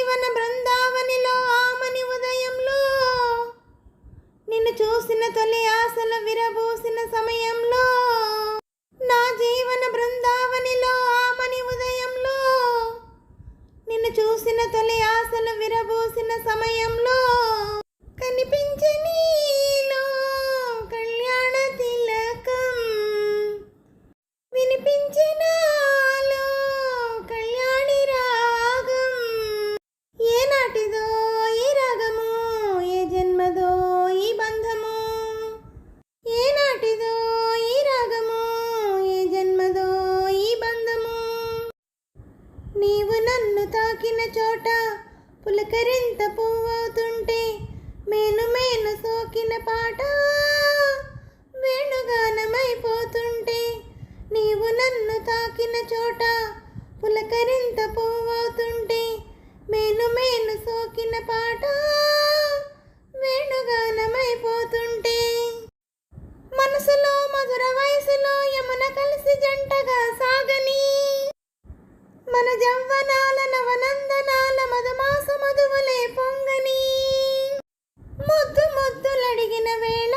జీవన బృందావనిలో ఆమని ఉదయంలో నిన్ను చూసిన తొలి ఆశలు విరబూసిన సమయంలో, నా జీవన బృందావనిలో ఆమని ఉదయంలో నిన్ను చూసిన తొలి ఆశలు విరబూసిన సమయంలో, కనిపించే నీలో కళ్యాణ తిలకం, వినిపించే నాలో కళ్యాణి రాగం. ఏనాటిదో ఈ రాగము, ఏ జన్మదో ఈ బంధము, ఏనాటిదో ఈ రాగము, ఏ జన్మదో ఈ బంధము. నీవు నన్ను తాకిన చోట పులకరింత పువ్వుతుంటే, మేను మేను సోకిన పాట వేణుగానమైపోతుంటే, నీవు నన్ను తాకిన చోట పులకరింత పువ్వుతుంటే, మేను మేను సోకిన పాట వేణుగానమైపోతుంటే, మనసులో మధుర వయసులో యమున కలిసి జంటగా సాగని, మన జవ్వనాల నవనందనాల మధుమాస మధువులే పొంగని, ముద్దు ముద్దులడిగిన వేళ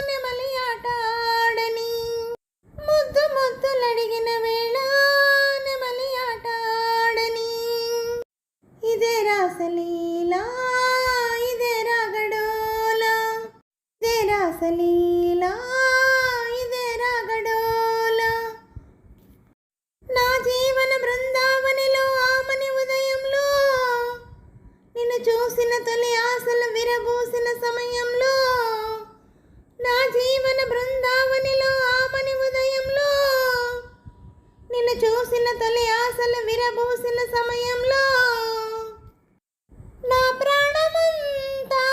నెమలి ఆట ఆడని, ముద్దు ముద్దులడిగిన వేళ నెమలి ఆట ఆడని. ఇదే రాసలీలా, ఇదే రాగడోలా, ఇదే రాసలీలా, ఇదే రాగడోలా. నా జీవన బృందావనిలో ఆమని ఉదయంలో నిన్ను చూసిన తొలి ఆశలు విరబూసిన సమయంలో, నా జీవన బృందావనిలో ఆమని ఉదయంలో నిన్ను చూసిన తొలి ఆశలు విరబూసిన సమయంలో, నా ప్రాణమంతా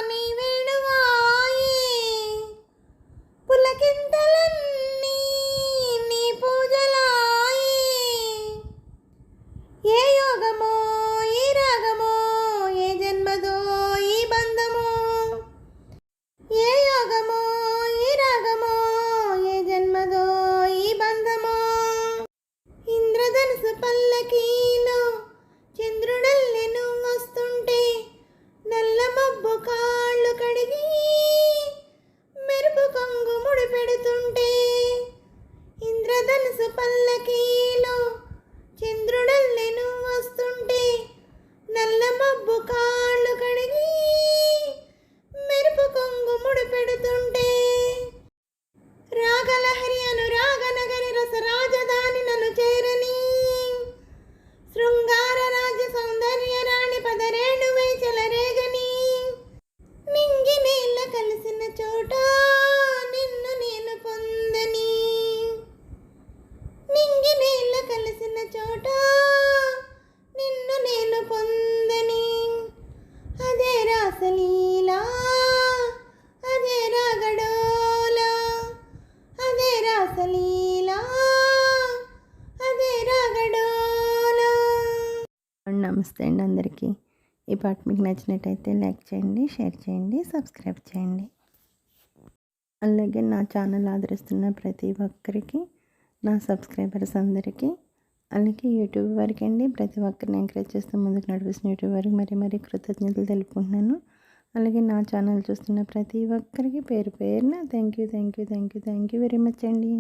నీ వేణువాయే, పులకింతలన్నీ నీ పూజలాయే. ఏ యోగమో ఈ రాగమో, ఏ జన్మదో ఈ బంధమో, ఏ యోగమో ఈ రాగమో, ఏ జన్మదో ఈ బంధమో. ఇంద్రధనుసు పల్లకీలో చంద్రుడల్లె నువ్వు వస్తుంటే, నల్ల మబ్బు కాళ్ళు కడిగి మెరుపు కొంగు ముడి పెడుతుంటే, ఇంద్రధనుసు పల్లకీలో చంద్రుడల్లె నువ్వు వస్తుంటే, నల్ల మబ్బు కాళ్ళు కడిగి మెరుపు కొంగు ముడి పెడుతుంటే, రాగలహరి అనురాగ నగరి రస రాజధాని నన్ను చేరని, శృంగార రాజ్య సౌందర్య రాణి పదరేణువై చెలరేగని, నింగి నీళ్ళ కలిసిన చోట నిన్ను నేను పొందని, నింగి నీళ్ళ కలిసిన చోట నిన్ను నేను పొందని. అదే రాసలీలా, అదే రాగడోలా, అదే రాసలీలా, అదే రాగడోలా. నమస్తే అండి అందరికీ. ఈ పాట మీకు నచ్చినట్టయితే లైక్ చేయండి, షేర్ చేయండి, సబ్స్క్రైబ్ చేయండి. అలాగే నా ఛానల్ ఆదరిస్తున్న ప్రతి ఒక్కరికి, నా సబ్స్క్రైబర్స్ అందరికీ, అలాగే యూట్యూబ్ వారికి అండి ప్రతి ఒక్కరిని ఎంకరేజ్ చేస్తూ ముందుకు నడిపిస్తున్న యూట్యూబ్ వారికి మరీ కృతజ్ఞతలు తెలుపుకుంటున్నాను. అలాగే నా ఛానల్ చూస్తున్న ప్రతి ఒక్కరికి పేరు పేరున థ్యాంక్ యూ వెరీ మచ్ అండి.